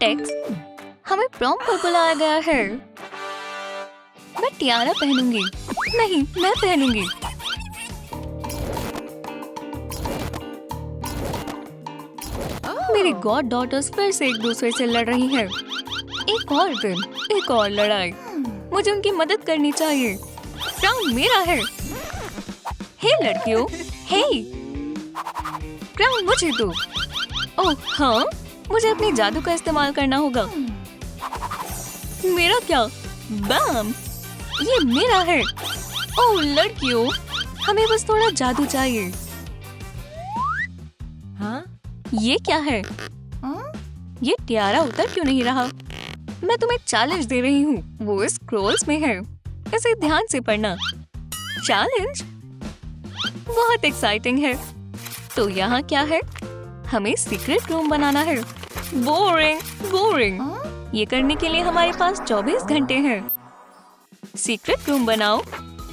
X, हमें prom पर बुलाया गया है। मैं टियारा पहनूंगी। नहीं, मैं पहनूंगी। मेरी गॉड डॉटर्स फिर से एक दूसरे से लड़ रही हैं। एक और दिन, एक और लड़ाई। मुझे उनकी मदद करनी चाहिए। क्राउन मेरा है। हे लड़कियों, हे, क्राउन मुझे दो। ओह हाँ, मुझे अपने जादू का इस्तेमाल करना होगा। मेरा क्या? बैम, ये मेरा है। ओह लड़कियों, हमें बस थोड़ा जादू चाहिए। हाँ? ये क्या है? ये टियारा उतर क्यों नहीं रहा? मैं तुम्हें चैलेंज दे रही हूँ। वो स्क्रॉल्स में है। इसे ध्यान से पढ़ना। चैलेंज बहुत एक्साइटिंग है। तो यहाँ क्या है? हमें सीक्रेट रूम बनाना है। Boring, boring. ये करने के लिए हमारे पास 24 घंटे हैं। सीक्रेट रूम बनाओ,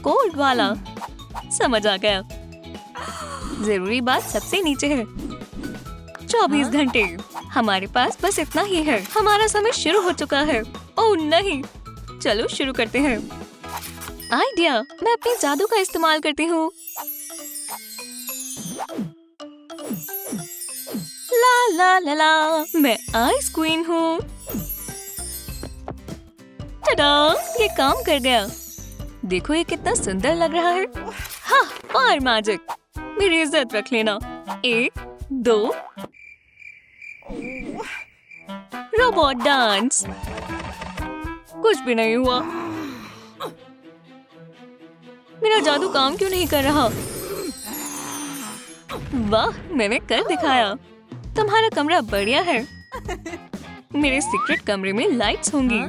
कोड वाला। समझ आ गया। जरूरी बात सबसे नीचे है। 24 घंटे। हमारे पास बस इतना ही है। हमारा समय शुरू हो चुका है। ओह नहीं, चलो शुरू करते हैं। आइडिया, मैं अपने जादू का इस्तेमाल करती हूँ। ला ला ला ला, मैं आइस क्वीन हूँ। टडा, ये काम कर गया। देखो ये कितना सुंदर लग रहा है। हाँ, फायर मैजिक। मेरी इज्जत रख लेना। 1, 2। Robot dance. कुछ भी नहीं हुआ। मेरा जादू काम क्यों नहीं कर रहा? वाह, मैंने कर दिखाया। तुम्हारा कमरा बढ़िया है। मेरे सीक्रेट कमरे में लाइट्स होंगी।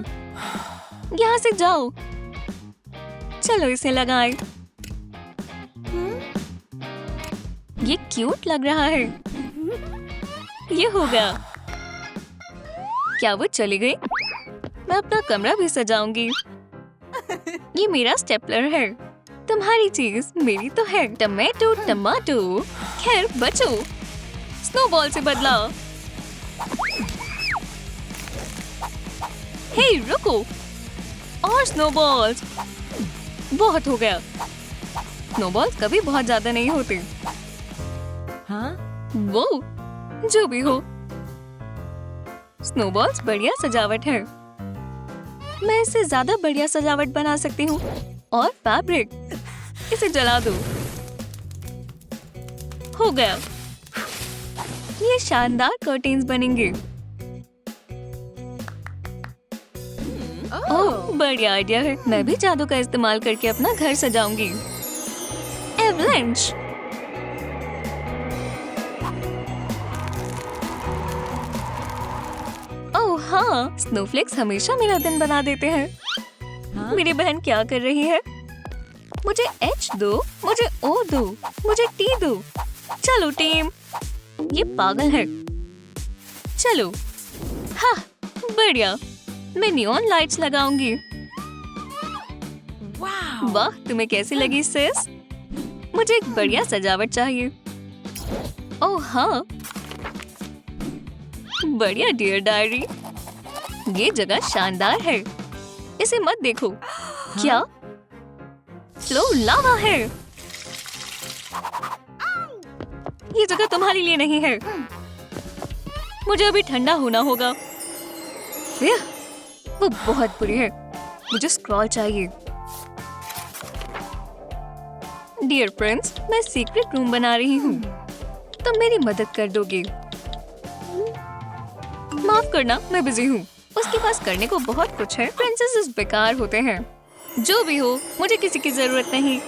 यहाँ से जाओ। चलो इसे लगाएं। ये क्यूट लग रहा है। ये हो गया। क्या वो चली गई? मैं अपना कमरा भी सजाऊंगी। ये मेरा स्टेपलर है। तुम्हारी चीज मेरी तो है। Tomato tomato. खैर बचो। स्नोबॉल से बदला। हे रुको। और स्नोबॉल्स। बहुत हो गया। स्नोबॉल्स कभी बहुत ज्यादा नहीं होते। हाँ? वो जो भी हो, स्नोबॉल्स बढ़िया सजावट है। मैं इससे ज्यादा बढ़िया सजावट बना सकती हूँ। और फैब्रिक, इसे जला दो। हो गया। ये शानदार कर्टेन्स बनेंगे। ओह, बढ़िया आइडिया है। मैं भी जादू का इस्तेमाल करके अपना घर सजाऊंगी। एवलांच। ओह हाँ, स्नोफ्लेक्स हमेशा मेरा दिन बना देते हैं। हाँ? मेरी बहन क्या कर रही है? मुझे H दो, मुझे O दो, मुझे T दो। चलो टीम। ये पागल है। चलो। हाँ, बढ़िया। मैं नियॉन लाइट्स लगाऊंगी। वाह, तुम्हें कैसी लगी सिस? मुझे एक बढ़िया सजावट चाहिए। ओह हाँ, बढ़िया डियर डायरी। ये जगह शानदार है। इसे मत देखो। क्या? फ्लो लावा है। ये जगह तुम्हारे लिए नहीं है। मुझे अभी ठंडा होना होगा। वो बहुत बुरी है। मुझे स्क्रॉल चाहिए। डियर फ्रेंड्स, मैं सीक्रेट रूम बना रही हूँ। तुम मेरी मदद कर दोगे? माफ करना, मैं बिजी हूँ। उसके पास करने को बहुत कुछ है। प्रिंसेसेस बेकार होते हैं। जो भी हो, मुझे किसी की जरूरत नहीं।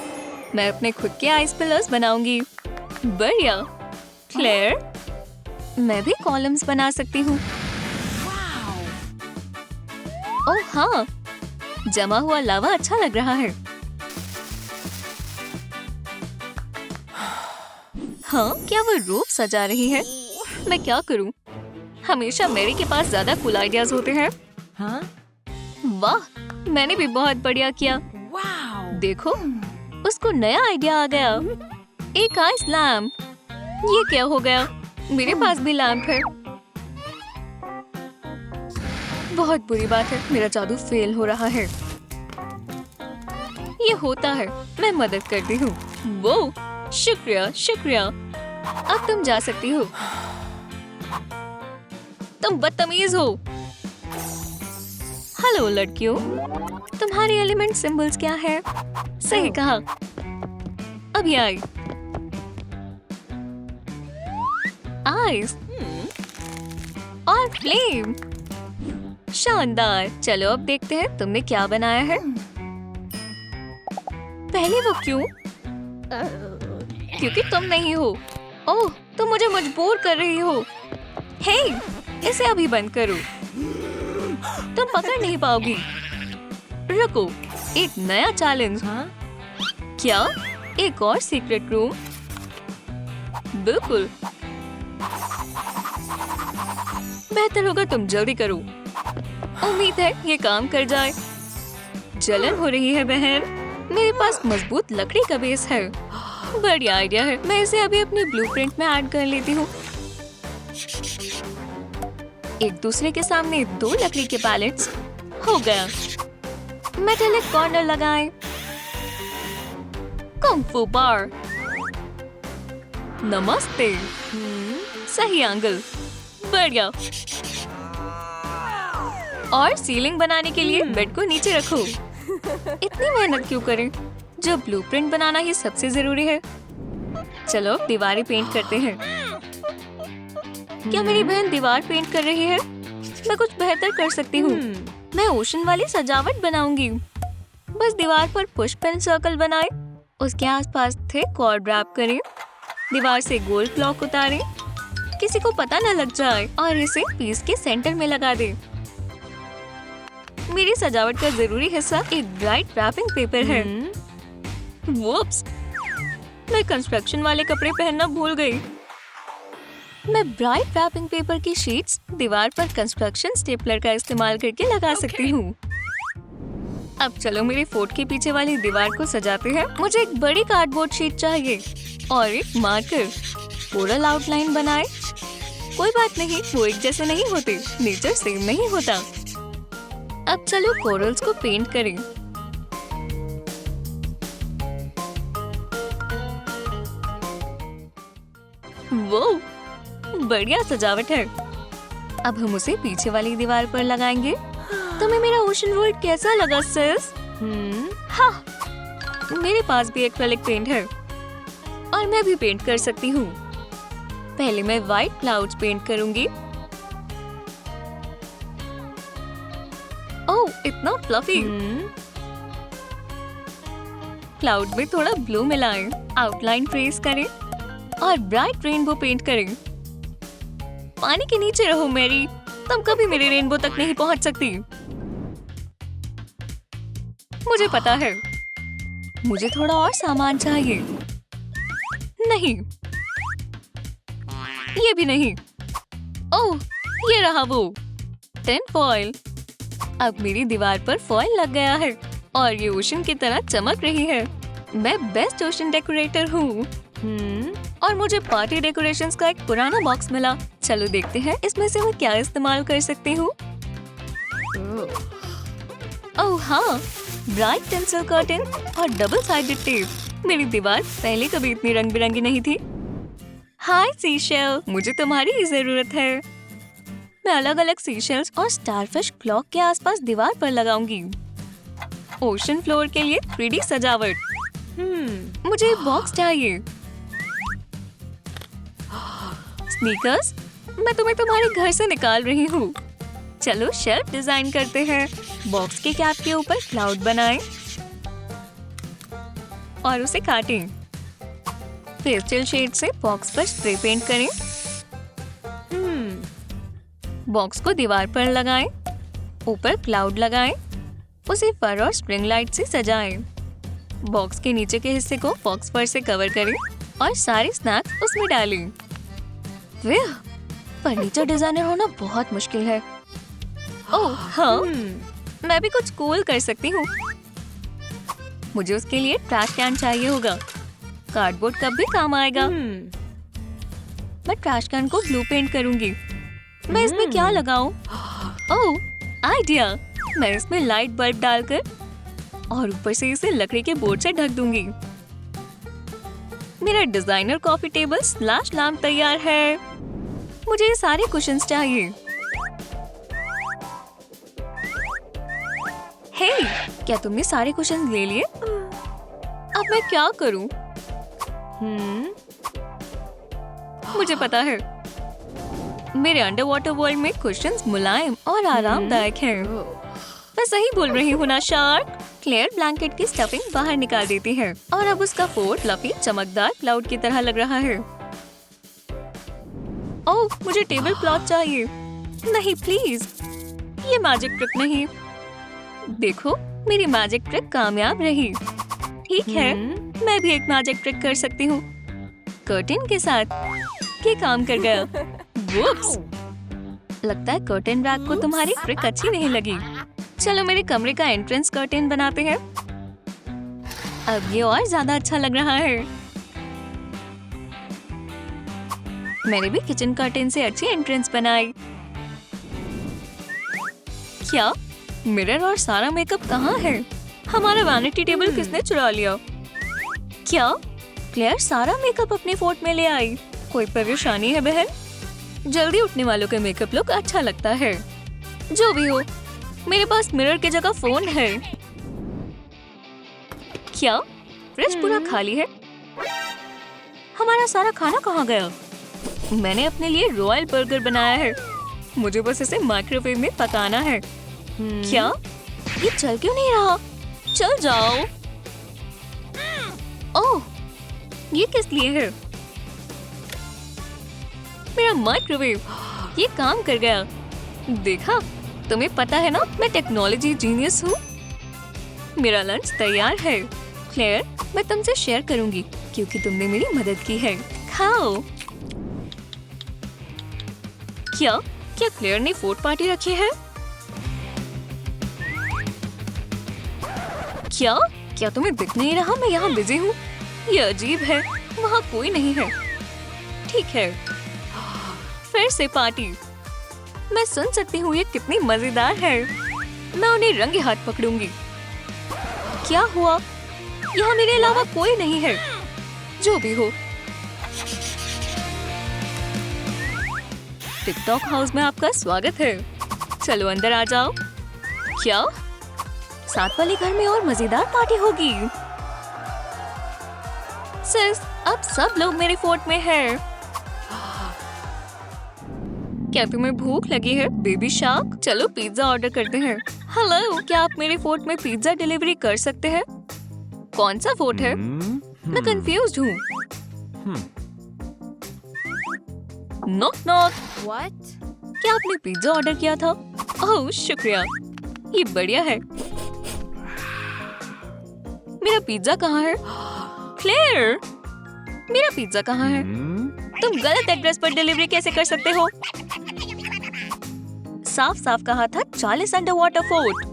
मैं अपने खुद के आइस पिलर्स बनाऊंगी। बढ़िया। क्लेयर, मैं भी कॉलम्स बना सकती हूँ। ओह हाँ, जमा हुआ लावा अच्छा लग रहा है। हाँ, क्या वो रूप सजा रही है? मैं क्या करूँ? हमेशा मेरी के पास ज्यादा कूल आइडियाज होते हैं। हाँ? वाह, मैंने भी बहुत बढ़िया किया। देखो, उसको नया आइडिया आ गया। एक आइस लैम्प। ये क्या हो गया? मेरे पास भी लैम्प है। बहुत बुरी बात है, मेरा जादू फेल हो रहा है। ये होता है, मैं मदद करती हूँ। वो शुक्रिया शुक्रिया। अब तुम जा सकती हो। तुम बदतमीज हो। हेलो लड़कियों, तुम्हारे एलिमेंट सिंबल्स क्या है? सही कहा। अभी आई। आइस और फ्लेम। शानदार। चलो अब देखते हैं तुमने क्या बनाया है। पहले वो क्यों? क्योंकि तुम नहीं हो। ओह, तुम मुझे मजबूर कर रही हो। हे, इसे अभी बंद करो। तुम पकड़ नहीं पाओगी। रुको, एक नया चैलेंज। क्या? एक और सीक्रेट रूम? बिल्कुल। बेहतर होगा तुम जल्दी करो। उम्मीद है ये काम कर जाए। जलन हो रही है बहन। मेरे पास मजबूत लकड़ी का बेस है। बढ़िया आइडिया है। मैं इसे अभी अपने ब्लूप्रिंट में ऐड कर लेती हूँ। एक दूसरे के सामने दो लकड़ी के पैलेट्स। हो गया। मेटालिक कॉर्नर लगाएं। कुंग फू बार। नमस्ते। सही एंगल। बढ़िया। और सीलिंग बनाने के लिए बेड को नीचे रखो। इतनी मेहनत क्यों करें जब ब्लूप्रिंट बनाना ही सबसे जरूरी है। चलो दीवारें पेंट करते हैं। क्या मेरी बहन दीवार पेंट कर रही है? मैं कुछ बेहतर कर सकती हूँ। मैं ओशन वाली सजावट बनाऊंगी। बस दीवार पर पुश पेन सर्कल बनाएं। उसके आसपास थिक कॉर्ड रैप करें। दीवार से गोल्ड ब्लॉक उतारें। किसी को पता न लग जाए और इसे पीस के सेंटर में लगा दे। मेरी सजावट का जरूरी हिस्सा एक ब्राइट रैपिंग पेपर है। वुप्स, मैं कंस्ट्रक्शन वाले कपड़े पहनना भूल गई। मैं ब्राइट रैपिंग पेपर की शीट्स दीवार पर कंस्ट्रक्शन स्टेपलर का इस्तेमाल करके लगा सकती हूँ। अब चलो मेरे फोर्ट के पीछे वाली दीवार को सजाते हैं। मुझे एक बड़ी कार्डबोर्ड शीट चाहिए और एक मार्कर। कोरल आउटलाइन बनाए। कोई बात नहीं, वो एक जैसे नहीं होते। नेचर सेम नहीं होता। अब चलो कोरल्स को पेंट करें। वो बढ़िया सजावट है। अब हम उसे पीछे वाली दीवार पर लगाएंगे। तुम्हें मेरा ओशन वर्ल्ड कैसा लगा सिस? हाँ, मेरे पास भी एक्रेलिक पेंट है और मैं भी पेंट कर सकती हूँ। पहले मैं व्हाइट क्लाउड्स पेंट करूंगी। ओह, इतना फ्लफी। क्लाउड में थोड़ा ब्लू मिलाएं। आउटलाइन ट्रेस करें और ब्राइट रेनबो पेंट करें। पानी के नीचे रहो मैरी, तुम कभी मेरे रेनबो तक नहीं पहुंच सकती। मुझे पता है। मुझे थोड़ा और सामान चाहिए। नहीं, ये भी नहीं। ओह, ये रहा वो टिन फॉइल। अब मेरी दीवार पर फॉइल लग गया है और ये ओशन की तरह चमक रही है। मैं बेस्ट ओशन डेकोरेटर हूँ। और मुझे पार्टी डेकोरेशंस का एक पुराना बॉक्स मिला। चलो देखते हैं इसमें से मैं क्या इस्तेमाल कर सकती हूँ। ओह हाँ, ब्राइट टेंसिल कर्टन और डबल साइडेड टेप। मेरी दीवार पहले कभी इतनी रंग बिरंगी नहीं थी। हाय सीशेल, मुझे तुम्हारी ही जरूरत है। मैं अलग अलग सीशेल्स और स्टारफिश क्लॉक के आसपास दीवार पर लगाऊंगी। ओशन फ्लोर के लिए 3D सजावट। मुझे एक बॉक्स चाहिए। स्नीकर्स, मैं तुम्हें तुम्हारे घर से निकाल रही हूँ। चलो शेल्फ डिजाइन करते हैं। बॉक्स के कैप के ऊपर क्लाउड बनाएं और उसे काटें। पेस्टल शेड से बॉक्स पर स्प्रे पेंट करें। बॉक्स को दीवार पर लगाएं। ऊपर क्लाउड लगाएं। उसे फर और स्प्रिंग लाइट से सजाएं। बॉक्स के नीचे के हिस्से को बॉक्स फर से कवर करें और सारे स्नैक्स उसमें डालें। वाह, फर्नीचर डिजाइनर होना बहुत मुश्किल है। ओह हाँ, मैं भी कुछ कूल कर सकती हूँ। मुझे उसके लिए ट्रैश कैन चाहिए होगा। कार्डबोर्ड कब भी काम आएगा। मैं ट्रैश कैन को ब्लू पेंट करूंगी। मैं इसमें क्या लगाऊं? ओह, आइडिया, मैं इसमें लाइट बल्ब डालकर और ऊपर से इसे लकड़ी के बोर्ड से ढक दूंगी। मेरा designer coffee table slash lamp तैयार है। मुझे ये सारे कुशन्स चाहिए। हे, क्या तुमने सारे कुशन्स ले लिए? अब मैं क्या करूं? मुझे पता है, मेरे अंडर वाटर वर्ल्ड में कुशन्स मुलायम और आरामदायक हैं। मैं सही बोल रही हूँ ना शार्क? क्लेयर ब्लैंकेट की स्टफिंग बाहर निकाल देती है और अब उसका फोर्ट फ्लफी चमकदार क्लाउड की तरह लग रहा है। ओह, मुझे टेबल क्लॉथ चाहिए। नहीं प्लीज, ये मैजिक ट्रिक नहीं। देखो, मेरी मैजिक ट्रिक कामयाब रही। ठीक है, मैं भी एक मैजिक ट्रिक कर सकती हूँ कर्टेन के साथ। ये काम कर गया। वुप्स! लगता है कर्टेन रैक को तुम्हारी ट्रिक अच्छी नहीं लगी। चलो मेरे कमरे का एंट्रेंस कर्टेन बनाते हैं। अब ये और ज्यादा अच्छा लग रहा है। मैंने भी किचन कर्टेन से अच्छी एंट्रेंस बनाई। क्या मिरर और सारा मेकअप कहाँ है? हमारा वैनिटी टेबल किसने चुरा लिया? क्या क्लेयर सारा मेकअप अपने फोर्ट में ले आई? कोई परेशानी है बहन? जल्दी उठने वालों का मेकअप लुक अच्छा लगता है। जो भी हो, मेरे पास मिरर की जगह फोन है। क्या फ्रिज पूरा खाली है? हमारा सारा खाना कहाँ गया? मैंने अपने लिए रॉयल बर्गर बनाया है। मुझे बस इसे माइक्रोवेव में पकाना है। क्या ये चल क्यों नहीं रहा? चल जाओ। ओह, ये किस लिए है? मेरा माइक्रोवेव, ये काम कर गया। देखा, तुम्हें पता है ना, मैं टेक्नोलॉजी जीनियस हूँ। मेरा लंच तैयार है। क्लेयर, मैं तुमसे शेयर करूंगी क्योंकि तुमने मेरी मदद की है। खाओ। क्या क्लेयर ने फोर्ट पार्टी रखी है? क्या तुम्हें दिख नहीं रहा मैं यहाँ बिजी हूँ? ये अजीब है, वहाँ कोई नहीं है। ठीक है, फिर से पार्टी। मैं सुन सकती हूँ ये कितनी मजेदार है। मैं उन्हें रंगे हाथ पकड़ूंगी। क्या हुआ? यहाँ मेरे अलावा कोई नहीं है। जो भी हो, टिकटॉक हाउस में आपका स्वागत है। चलो अंदर आ जाओ। क्या साथ वाले घर में और मजेदार पार्टी होगी? सिस, अब सब लोग मेरे फोर्ट में हैं। क्या तुम्हें भूख लगी है बेबी शार्क? चलो पिज्जा ऑर्डर करते हैं। हेलो, क्या आप मेरे फोर्ट में पिज्जा डिलीवरी कर सकते हैं? कौन सा फोर्ट है? मैं कंफ्यूज्ड हूँ। Knock knock. क्या आपने पिज्जा ऑर्डर किया था? ओह शुक्रिया, ये बढ़िया है। मेरा पिज्जा कहाँ है? क्लेयर, मेरा पिज्जा कहाँ है? तुम गलत एड्रेस पर डिलीवरी कैसे कर सकते हो? साफ साफ कहा था 40 अंडर वाटर फोर्ट।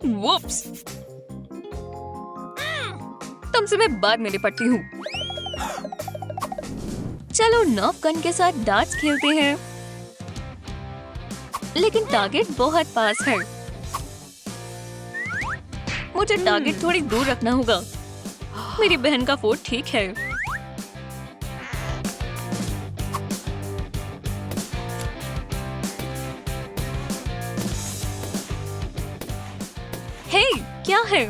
वुप्स! तुमसे मैं बाद में निपटती हूँ। चलो नर्फ गन के साथ डार्ट्स खेलते हैं, लेकिन टारगेट बहुत पास है। मुझे टारगेट थोड़ी दूर रखना होगा। मेरी बहन का फोर्ट ठीक है। हे, क्या है?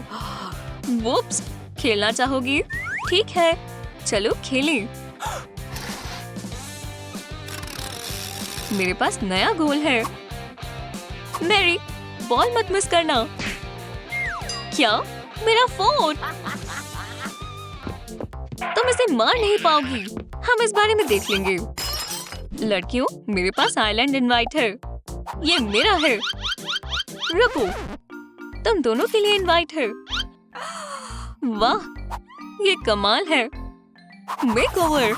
वुप्स! खेलना चाहोगी? ठीक है, चलो खेलें। मेरे पास नया गोल है। मैरी, बॉल मत मिस करना। क्या? मेरा फोर्ट! तुम इसे मार नहीं पाओगी। हम इस बारे में देख लेंगे। लड़कियों, मेरे पास आइलैंड इनवाइट है। ये मेरा है। रुको, तुम दोनों के लिए इनवाइट है। वाह, ये कमाल है। मेकओवर।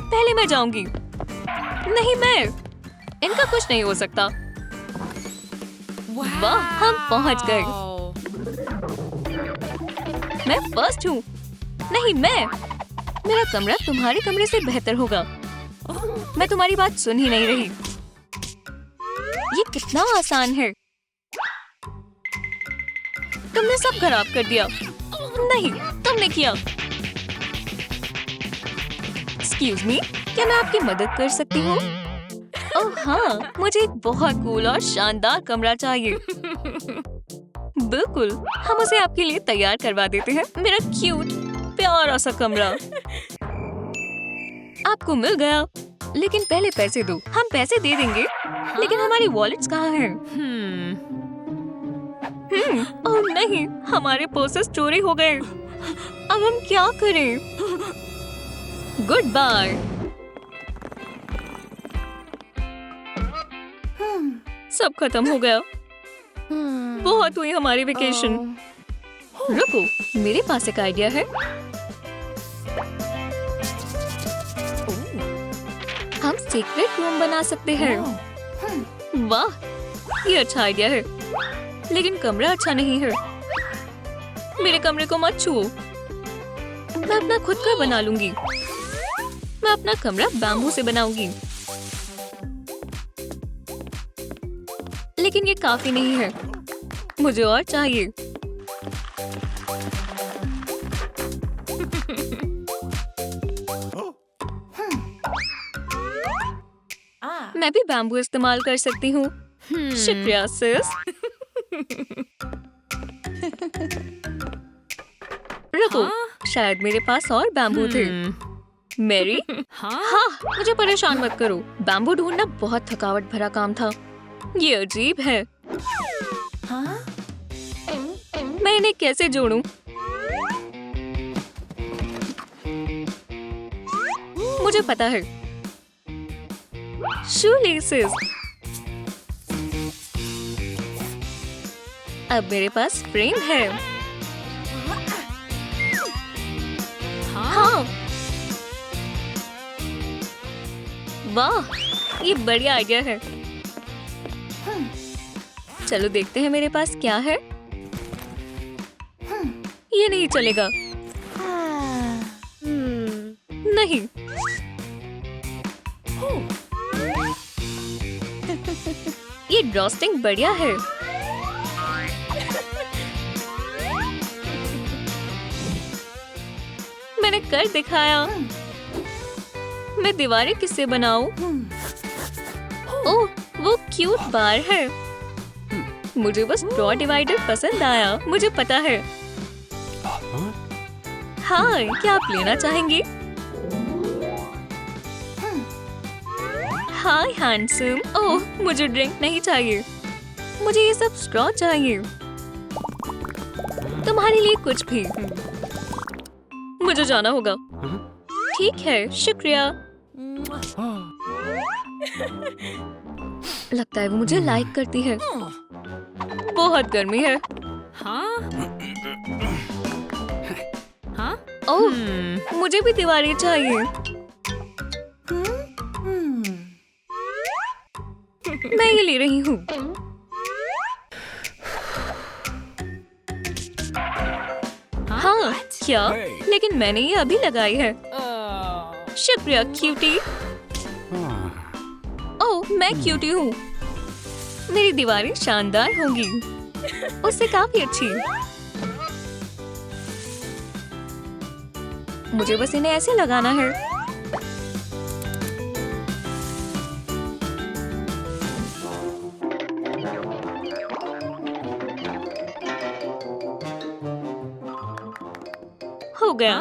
पहले मैं जाऊंगी। नहीं, मैं। इनका कुछ नहीं हो सकता। वाह, हम पहुंच गए। मैं फर्स्ट हूँ। नहीं, मैं। मेरा कमरा तुम्हारे कमरे से बेहतर होगा। मैं तुम्हारी बात सुन ही नहीं रही। ये कितना आसान है। तुमने सब खराब कर दिया। नहीं, तुमने किया। एक्सक्यूज मी, क्या मैं आपकी मदद कर सकती हूँ? ओह हाँ, मुझे एक बहुत कूल और शानदार कमरा चाहिए। बिल्कुल, हम उसे आपके लिए तैयार करवा देते हैं। मेरा क्यूट प्यारा सा कमरा आपको मिल गया। लेकिन पहले पैसे दो। हम पैसे दे देंगे, लेकिन हमारी वॉलेट्स कहाँ हैं? ओह नहीं, हमारे पर्सेस चोरी हो गए। अब हम क्या करें? Good bye. सब खत्म हो गया। बहुत हुई हमारी वेकेशन। रुको, मेरे पास एक आइडिया है। हम सीक्रेट रूम बना सकते हैं। वाह, ये अच्छा आइडिया है, लेकिन कमरा अच्छा नहीं है। मेरे कमरे को मत छुओ। मैं अपना खुद का बना लूंगी। मैं अपना कमरा बैम्बू से बनाऊंगी। लेकिन ये काफी नहीं है, मुझे और चाहिए। मैं भी बैम्बू इस्तेमाल कर सकती हूँ। शुक्रिया सिस। रुको, शायद मेरे पास और बैम्बू थे। मैरी? हाँ, मुझे परेशान मत करो। बैम्बू ढूंढना बहुत थकावट भरा काम था। ये अजीब है। मैं इन्हें कैसे जोड़ूं? मुझे पता है। शूलेसेस। अब मेरे पास फ्रेम है। हाँ। वाह, ये बढ़िया आइडिया है। चलो देखते हैं मेरे पास क्या है। ये नहीं चलेगा। नहीं। ये ड्रॉस्टिंग बढ़िया है। मैंने कर दिखाया। मैं दीवारें किससे बनाऊं? ओह, वो क्यूट बार है। मुझे बस ड्रॉ डिवाइडर पसंद आया। मुझे पता है। हाँ, क्या आप लेना चाहेंगे? हाय हैंडसम। ओह, मुझे ड्रिंक नहीं चाहिए। मुझे ये सब स्ट्रॉ चाहिए। तुम्हारे लिए कुछ भी। मुझे जाना होगा। ठीक है, शुक्रिया। लगता है वो मुझे लाइक करती है। बहुत गर्मी है। ओह, मुझे भी दीवारें चाहिए। मैं ये ले रही हूँ। हाँ, क्या? लेकिन मैंने ये अभी लगाई है। शुक्रिया क्यूटी। ओह, मैं क्यूटी हूँ। मेरी दीवारें शानदार होंगी। उससे काफी अच्छी। मुझे बस इन्हें ऐसे लगाना है। हो गया।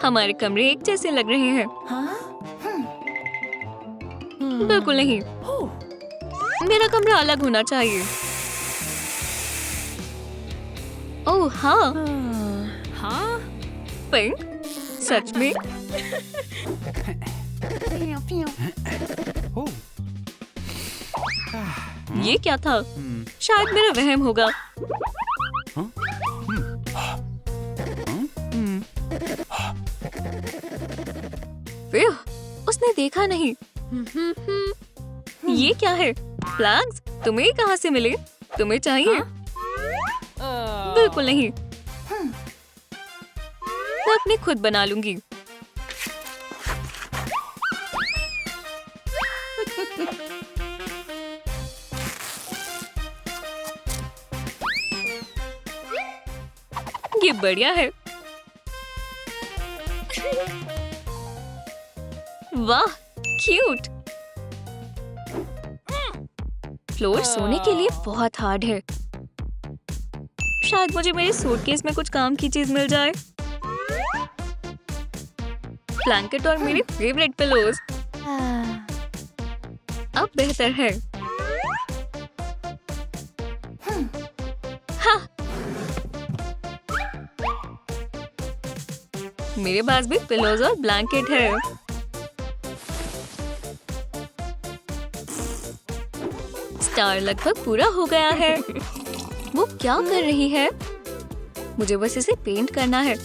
हमारे कमरे एक जैसे लग रहे हैं। बिल्कुल नहीं। मेरा कमरा अलग होना चाहिए। ओह हाँ। पिंक? सच में? ये क्या था? शायद मेरा वहम होगा। उसने देखा नहीं। ये क्या है? फ्लैग्स? तुम्हें कहाँ से मिले? तुम्हें चाहिए? बिल्कुल नहीं। मैं अपने खुद बना लूंगी। ये बढ़िया है। वाह, क्यूट। फ्लोर सोने के लिए बहुत हार्ड है। शायद मुझे मेरे सूटकेस में कुछ काम की चीज मिल जाए। ब्लैंकेट और मेरे फेवरेट पिलोज। अब बेहतर है। हाँ, मेरे पास भी पिलोज और ब्लैंकेट है। स्टार लगभग पूरा हो गया है। वो क्या कर रही है? मुझे बस इसे पेंट करना है।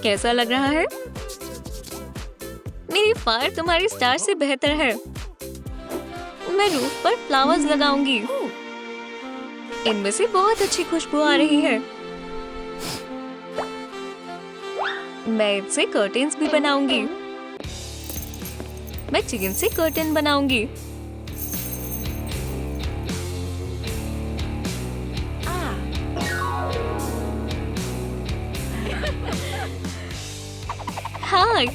कैसा लग रहा है? मेरी फायर तुम्हारी स्टार से बेहतर है। मैं रूफ पर फ्लावर्स लगाऊंगी। इनमें से बहुत अच्छी खुशबू आ रही है। मैं इनसे कर्टेन्स भी बनाऊंगी। मैं चिकन से कर्टेन बनाऊंगी। हाय,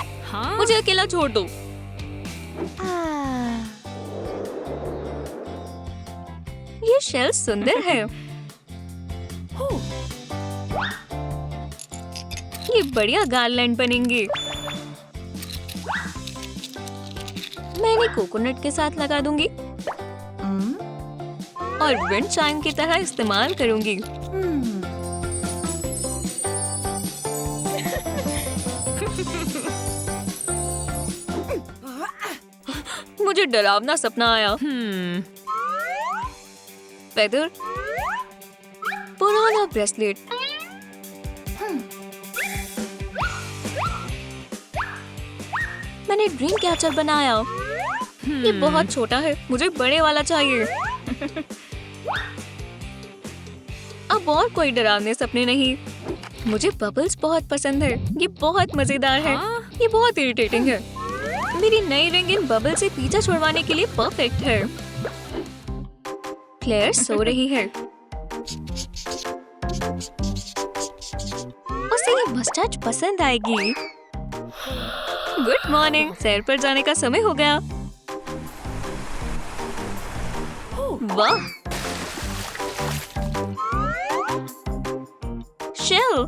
मुझे अकेला छोड़ दो। ये शेल सुंदर है। ये बढ़िया गार्लैंड बनेंगे। मैं इन्हें कोकोनट के साथ लगा दूंगी और विंड चाइम की तरह इस्तेमाल करूंगी। मुझे डरावना सपना आया। फेदर, पुराना ब्रेसलेट। मैंने ड्रीम कैचर बनाया। ये बहुत छोटा है, मुझे बड़े वाला चाहिए। अब और कोई डरावने सपने नहीं। मुझे बबल्स बहुत पसंद है। ये बहुत मजेदार है। ये बहुत इरिटेटिंग है। मेरी नई रिंग इन बबल से पीछा छुड़वाने के लिए परफेक्ट है। क्लेयर सो रही है। उसे ये मस्टैच पसंद आएगी। गुड मॉर्निंग, सैर पर जाने का समय हो गया। वाह, शेल।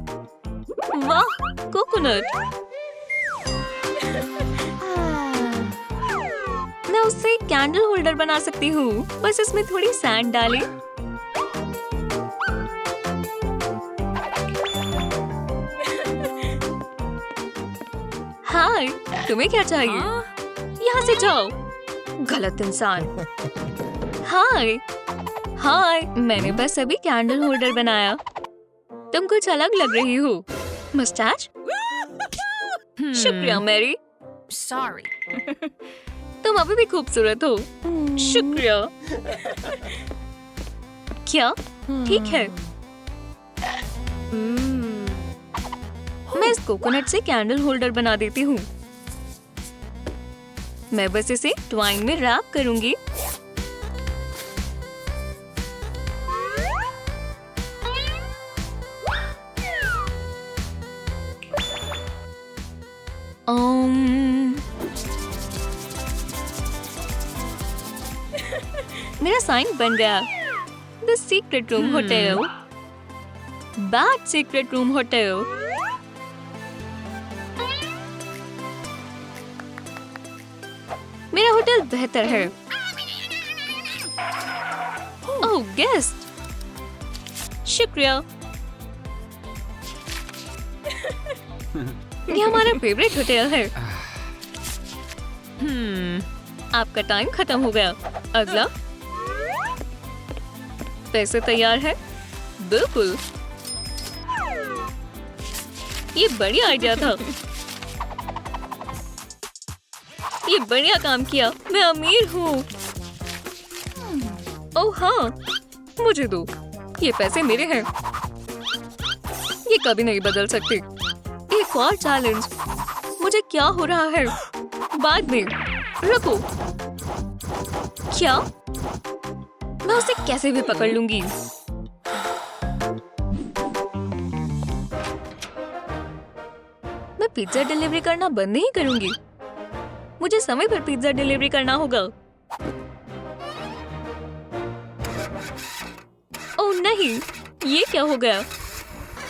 वाह, कोकोनट। मैं उससे कैंडल होल्डर बना सकती हूँ। बस इसमें थोड़ी सैंड डालें। हाय, तुम्हें क्या चाहिए? यहाँ से जाओ, गलत इंसान। हाय, हाय, मैंने बस अभी कैंडल होल्डर बनाया। तुम कुछ अलग लग रही हो। मस्टैच? शुक्रिया मैरी। Sorry. तुम अभी भी खूबसूरत हो। शुक्रिया। क्या? ठीक है। मैं इस कोकोनट से कैंडल होल्डर बना देती हूँ। मैं बस इसे ट्वाइन में रैप करूंगी। मेरा साइन बन गया। The secret room hotel. Bad secret room hotel. मेरा होटल बेहतर है। ओह, गेस्ट। शुक्रिया। ये हमारा फेवरेट होटल है। आपका टाइम खत्म हो गया। अगला। पैसे तैयार है? बिल्कुल। ये बढ़िया आइडिया था। ये बढ़िया काम किया। मैं अमीर हूँ। ओह हाँ, मुझे दो। ये पैसे मेरे हैं। ये कभी नहीं बदल सकते। एक और चैलेंज। मुझे क्या हो रहा है? बाद में। रुको। क्या? मैं उसे कैसे भी पकड़ लूंगी। मैं पिज्जा डिलीवरी करना बंद नहीं करूंगी। मुझे समय पर पिज्जा डिलीवरी करना होगा। ओह नहीं, ये क्या हो गया?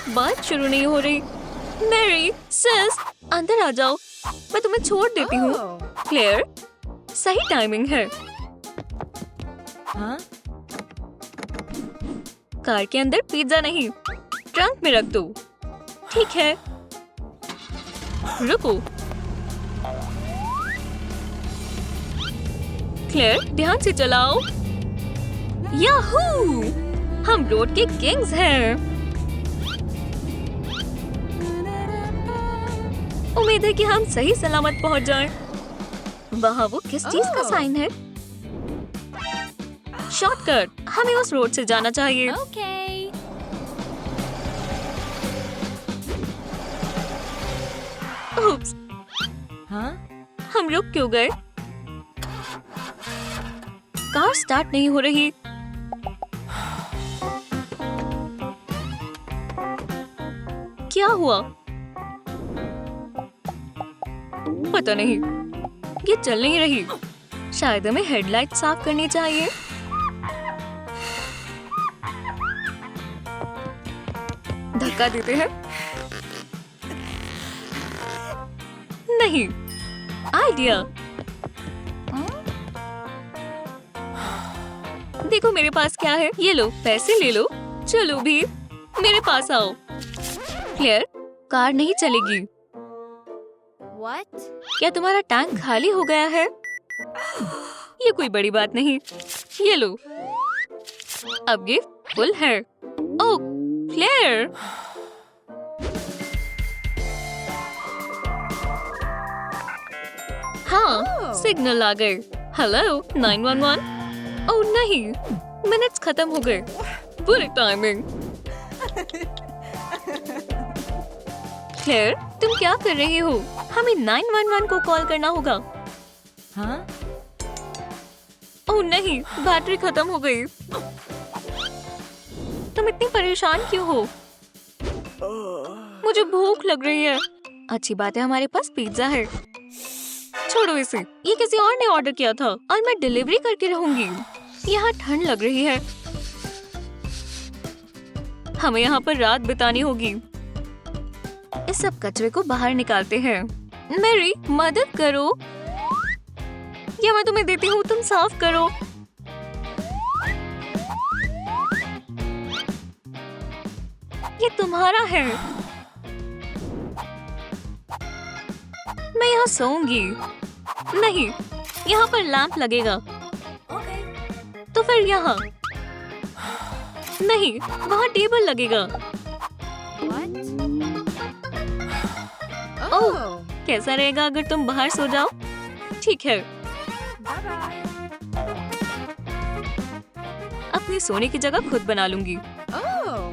बात शुरू नहीं हो रही। मैरी, सिस, अंदर आ जाओ। मैं तुम्हें छोड़ देती हूँ। क्लेयर, सही टाइमिंग है। Huh? कार के अंदर पिज्जा नहीं, ट्रंक में रख दो। ठीक है, रुको। क्लेयर, ध्यान से चलाओ। याहू! हम रोड के किंग्स हैं। उम्मीद है कि हम सही सलामत पहुंच जाएं। वहाँ वो किस चीज का साइन है? शॉर्टकट, हमें उस रोड से जाना चाहिए। Okay. Oops, Huh? हम रुक क्यों गए? कार स्टार्ट नहीं हो रही। क्या हुआ? पता नहीं, ये चल नहीं रही। शायद हमें हेडलाइट साफ करनी चाहिए। धक्का देते हैं। नहीं, आइडिया। देखो मेरे पास क्या है। ये लो, पैसे ले लो। चलो भी, मेरे पास आओ। क्लेयर, कार नहीं चलेगी। What? क्या तुम्हारा टैंक खाली हो गया है? ये कोई बड़ी बात नहीं। ये लो, अब ये फुल है। ओह, क्लेयर, हाँ, सिग्नल आ गए। हेलो, 911। ओह नहीं, मिनट्स खत्म हो गए। बुरी टाइमिंग। क्लेयर, तुम क्या कर रही हो? हमें 911 को कॉल करना होगा। Huh? ओह नहीं, बैटरी खत्म हो गई। तुम इतनी परेशान क्यों हो? मुझे भूख लग रही है। अच्छी बात है, हमारे पास पिज्जा है। छोड़ो इसे, ये किसी और ने ऑर्डर किया था और मैं डिलीवरी करके रहूंगी। यहाँ ठंड लग रही है। हमें यहाँ पर रात बितानी होगी। इस सब कचरे को बाहर निकालते हैं। मैरी, मदद करो। या मैं तुम्हें देती हूँ, तुम साफ करो। ये तुम्हारा है। मैं यहाँ सोऊंगी। नहीं, यहाँ पर लैंप लगेगा। Okay. तो फिर यहाँ। नहीं, वहाँ टेबल लगेगा। What? ओह, कैसा रहेगा अगर तुम बाहर सो जाओ? ठीक है, Bye bye. अपनी सोने की जगह खुद बना लूंगी। Oh.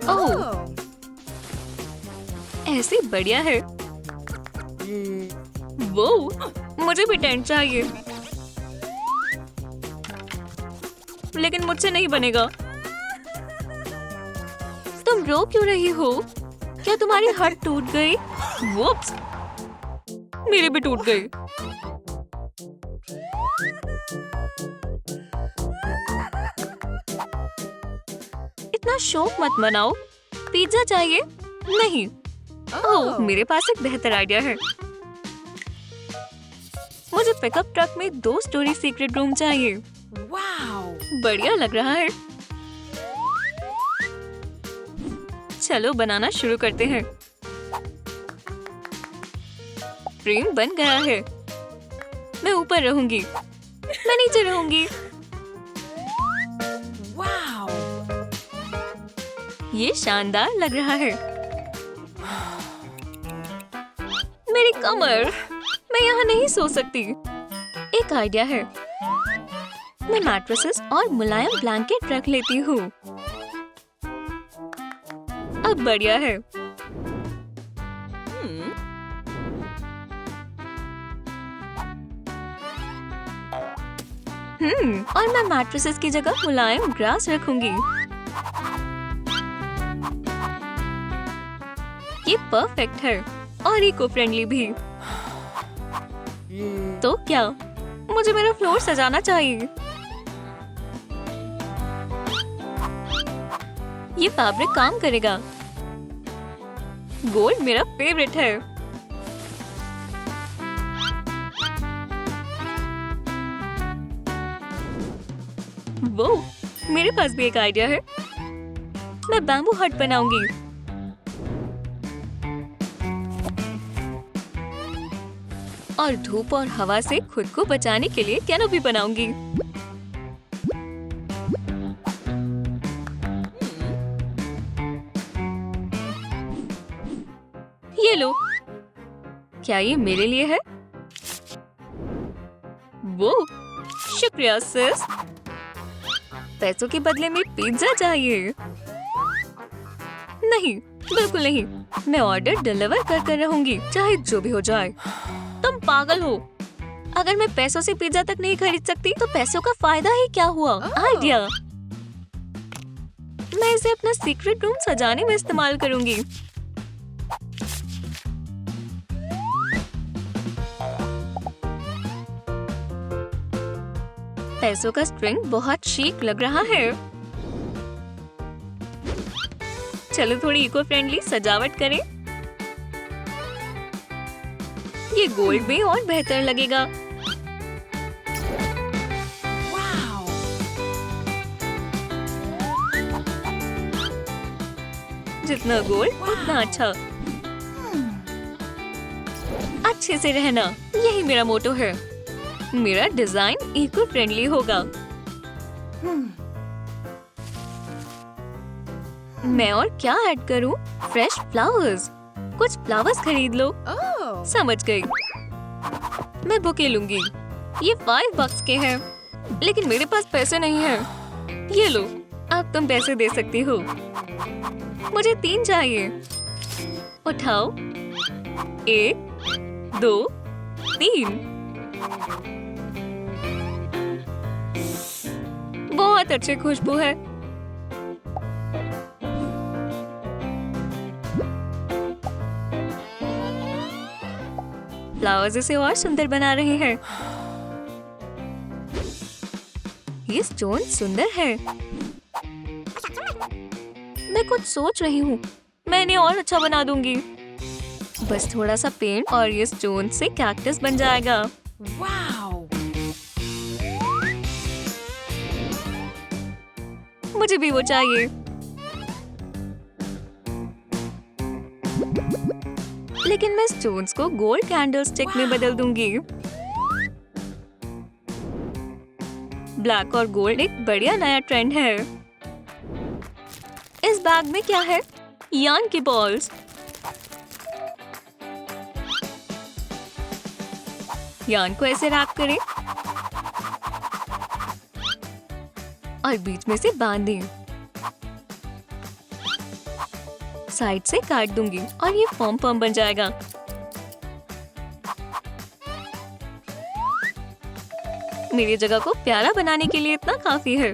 ओह, ऐसे बढ़िया है। वो, मुझे भी टेंट चाहिए, लेकिन मुझसे नहीं बनेगा। तुम रो क्यों रही हो? क्या तुम्हारी हड्डी टूट गई? वुप्स, मेरे भी टूट गए। इतना शौक मत मनाओ। पिज्जा चाहिए? नहीं। ओह, मेरे पास एक बेहतर आइडिया है। मुझे पिकअप ट्रक में 2 स्टोरी सीक्रेट रूम चाहिए। Wow. बढ़िया लग रहा है। चलो बनाना शुरू करते हैं। फ्रेम बन गया है। मैं ऊपर रहूंगी, मैं नीचे रहूंगी। Wow. ये शानदार लग रहा है। मेरी कमर, मैं यहाँ नहीं सो सकती। एक आइडिया है। मैं मैट्रेसेस और मुलायम ब्लैंकेट रख लेती हूँ। अब बढ़िया है। और मैं मैट्रेसेस की जगह मुलायम ग्रास रखूंगी। ये परफेक्ट है और इको फ्रेंडली भी। तो क्या मुझे मेरा फ्लोर सजाना चाहिए? ये फैब्रिक काम करेगा। गोल्ड मेरा फेवरेट है। वो मेरे पास भी एक आइडिया है। मैं बैम्बू हट बनाऊंगी। और धूप और हवा से खुद को बचाने के लिए कैनोपी बनाऊंगी। ये लो। क्या ये मेरे लिए है? वो शुक्रिया सिस। पैसों के बदले में पिज्जा चाहिए? नहीं, बिल्कुल नहीं। मैं ऑर्डर डिलीवर कर रहूंगी, चाहे जो भी हो जाए। तुम पागल हो। अगर मैं पैसों से पिज्जा तक नहीं खरीद सकती तो पैसों का फायदा ही क्या हुआ? आइडिया। मैं इसे अपना सीक्रेट रूम सजाने में इस्तेमाल करूंगी। पैसों का स्ट्रिंग बहुत शीक लग रहा है। चलो थोड़ी इको फ्रेंडली सजावट करें। ये गोल्ड में और बेहतर लगेगा। Wow. जितना गोल्ड उतना अच्छा। अच्छे से रहना, यही मेरा मोटो है। मेरा डिजाइन इको फ्रेंडली होगा। मैं और क्या ऐड करूं? Fresh flowers. कुछ फ्लावर्स खरीद लो। Oh. समझ गई। मैं बुके लूंगी। ये $5 के हैं, लेकिन मेरे पास पैसे नहीं हैं। ये लो, अब तुम पैसे दे सकती हो। मुझे 3 चाहिए। उठाओ। 1, 2, 3। बहुत अच्छी खुशबू है। फ्लावर्स इसे और सुंदर बना रहे हैं। ये स्टोन सुंदर है। मैं कुछ सोच रही हूँ। मैं इन्हें और अच्छा बना दूंगी। बस थोड़ा सा पेंट और ये स्टोन से कैक्टस बन जाएगा। Wow. मुझे भी वो चाहिए। लेकिन मैं स्टोन्स को गोल्ड कैंडलस्टिक में बदल दूंगी। ब्लैक और गोल्ड एक बढ़िया नया ट्रेंड है। इस बैग में क्या है? यार्न की बॉल्स। यार्न को ऐसे रैप करें और बीच में से बांध दें। साइड से काट दूंगी और ये पॉम पॉम बन जाएगा। मेरी जगह को प्यारा बनाने के लिए इतना काफी है।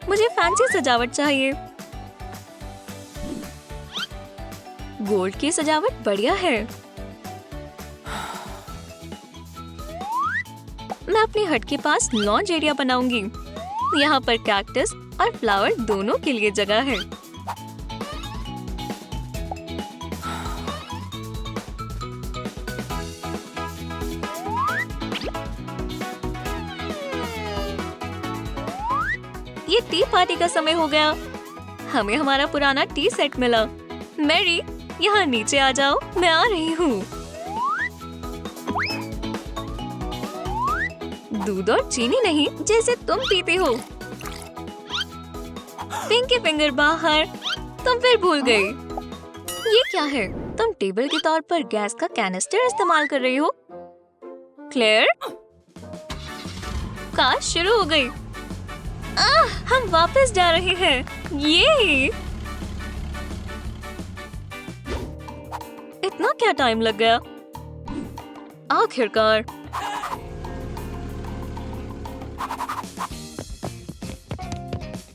मुझे फैंसी सजावट चाहिए। गोल्ड की सजावट बढ़िया है। मैं अपने हट के पास लॉन्च एरिया बनाऊंगी। यहाँ पर कैक्टस और फ्लावर दोनों के लिए जगह है। ये टी पार्टी का समय हो गया। हमें हमारा पुराना टी सेट मिला। मैरी, यहाँ नीचे आ जाओ, मैं आ रही हूँ। दूध और चीनी नहीं, जैसे तुम पीते हो। पिंकी फिंगर बाहर। तुम फिर भूल गई। ये क्या है? तुम टेबल के तौर पर गैस का कैनिस्टर इस्तेमाल कर रही हो। क्लेयर, कार शुरू हो गई। हम वापस जा रहे हैं। ये इतना क्या टाइम लग गया? आखिरकार।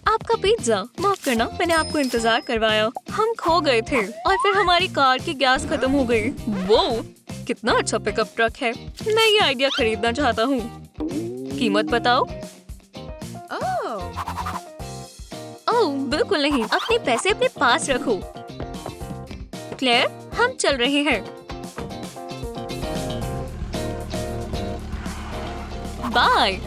आपका पिज्जा, माफ करना मैंने आपको इंतजार करवाया। हम खो गए थे और फिर हमारी कार की गैस खत्म हो गई। वो कितना अच्छा पिकअप ट्रक है। मैं ये आइडिया खरीदना चाहता हूँ। कीमत बताओ। Oh. ओह बिल्कुल नहीं, अपने पैसे अपने पास रखो। क्लेयर, हम चल रहे हैं। बाय।